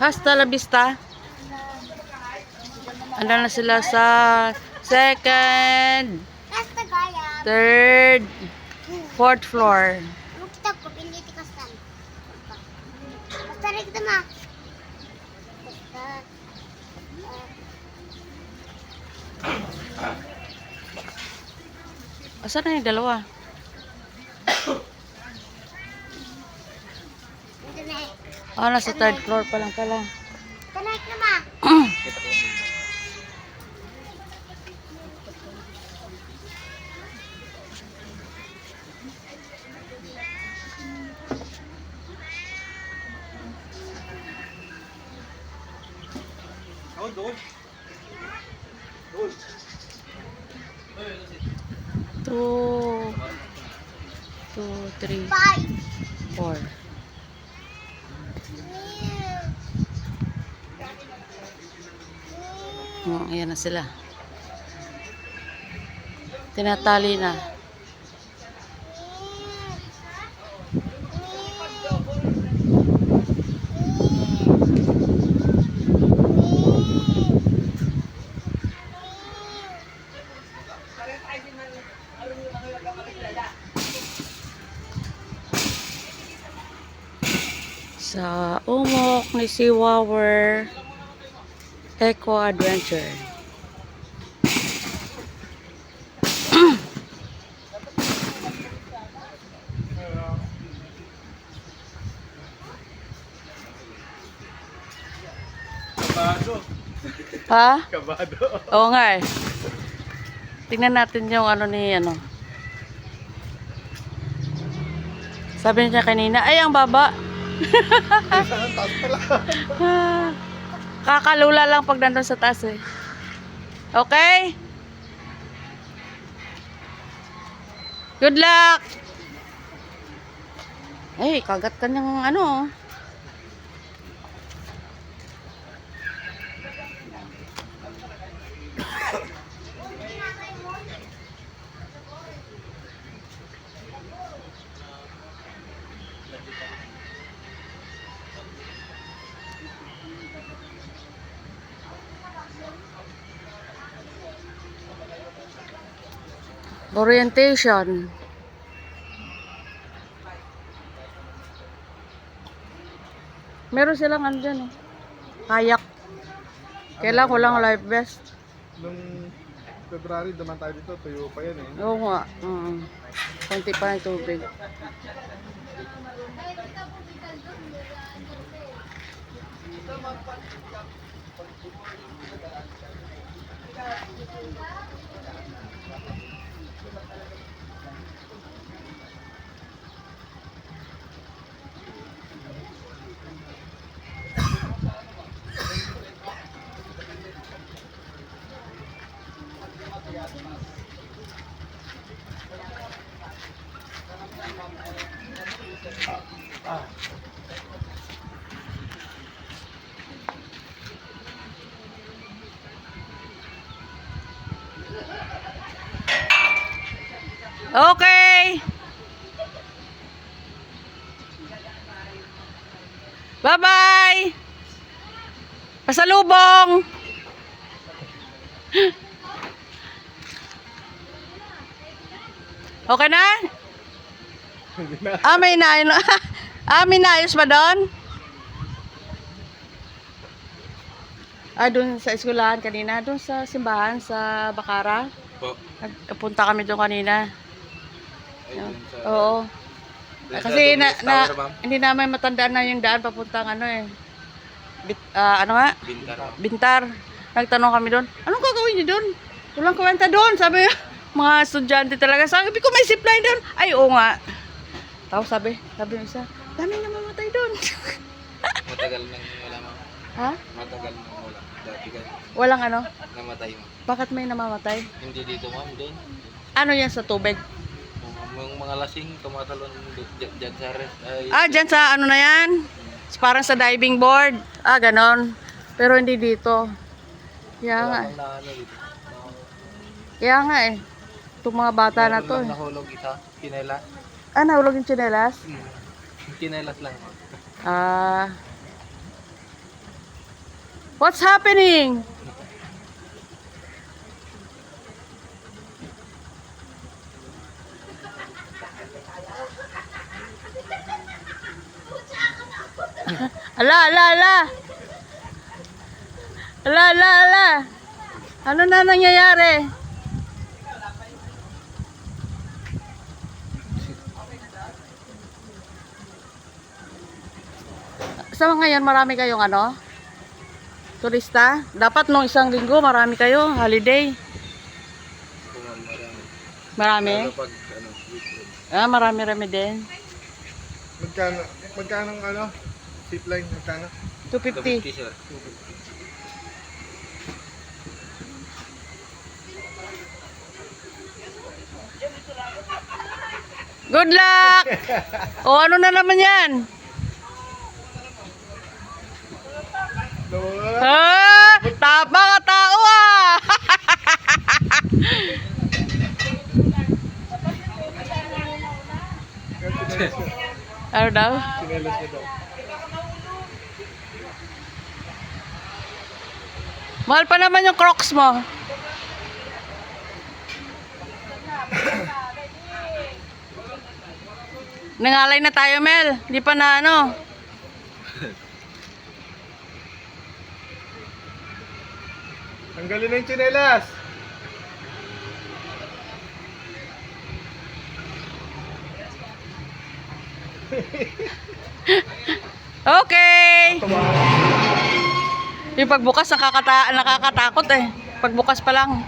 Hasta la vista. Ando na sila sa second, third, fourth floor. Asan na yung dalawa? Nasa third floor pa lang pala. Tanak na ma. Doon. 2, 3, 4. Ayan na sila. Tinatali na. Sa umok ni Siwawer Eco Adventure. Kabado. Ha? Kabado. Oo nga eh. Tingnan natin yung ano ni ano. Sabi niya kanina, ay ang baba. Kakalula lang pag nandun sa taas eh. Okay? Good luck! Ay, kagat ka niyang ano. Orientation. Meron silang ano dyan eh. Kayak. Kailangan ko lang life vest. Nung February, naman tayo dito. Tuyo pa yan eh. Oo nga. Konti pa yung tubig. Okay. Bye-bye. Pasalubong. Okay na? May naayos. May naayos ba doon? Doon sa eskwelahan kanina, doon sa simbahan sa Bacara. Po. Nagpunta kami doon kanina. Ayun sa... Oo. Doon Kasi sa Tower, ma'am? hindi namin matandaan na yung daan papuntang ano eh. Ano nga? Bintar. Bintar. Nagtanong kami doon, anong gagawin niyo doon? Walang kwenta doon, sabi mga estudyante talaga. Sabi ko may zipline doon. Ay, oo nga. Tapos sabi ng isa, daming namamatay doon. Matagal nang wala, ma'am. Ha? Matagal nang wala. Dati ka Walang ano? namatay, ma'am. Bakit may namamatay? Hindi dito, ma'am. Doon. Ano yan sa tubig? Yung mga lasing, tumatalon dyan sa rest. Dyan sa ano na yan? Parang sa diving board. Ganon. Pero hindi dito. Kaya nga. Kaya nga eh. Itong mga bata na to eh. Nahulog isa, kinela. Nahulog yung tsinelas? Kinelas lang. Ah. What's happening? Ala, ala, ala. Ala, ala, ala. Ano na nangyayari? Sa ngayon marami kayong ano? Turista? Dapat nung isang linggo marami kayo, holiday. Marami? Pag ano, weekend. Ah, marami-rami din. Magkano ang ano? Zipline, magkano? 250. Sir. Good luck! O ano na naman yan? Ah, tapa ka tao ah! Ano daw? Sinelas niya daw. Mahal pa naman yung Crocs mo. Nangalay na tayo, Mel. Di pa na ano. Tanggalin na yung tsinelas! Okay. Yung pagbukas nakakatakot eh. Pagbukas pa lang.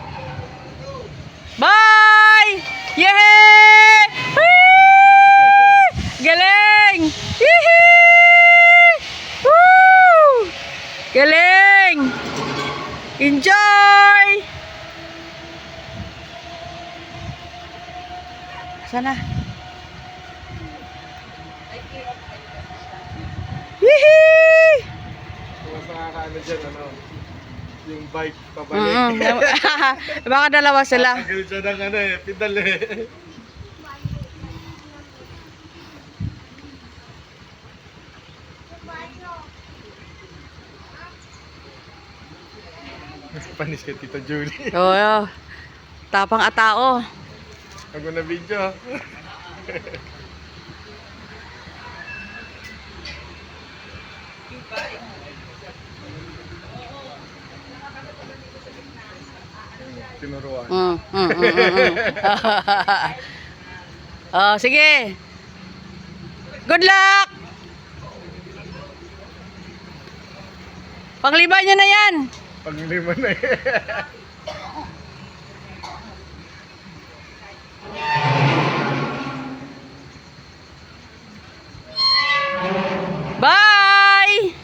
Bye! Yehey! Whee! Galing! Yehey! Woo! Galing! Enjoy! Sana. Yehey! Mas nakakaano dyan, ano? Yung bike pabalik. Baka dalawa sila. Tanggal siya ng ano eh, pedal eh. Panis ka, Tita Julie. Oo. Tapang atao. Ako na video. Tinuruan. Oh, sige. Good luck. Panglima nyo na yan. Paglima na eh. Bye.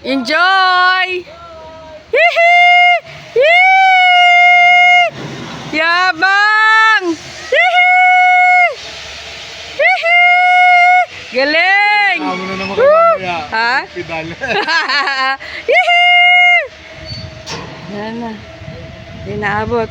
Enjoy. Hihi! Yee! Yabang! Hihi! Hihi! Galing! Amo na naman kayo mamaya. Ha? Pedal. Hihi! Yan na. Hindi naabot.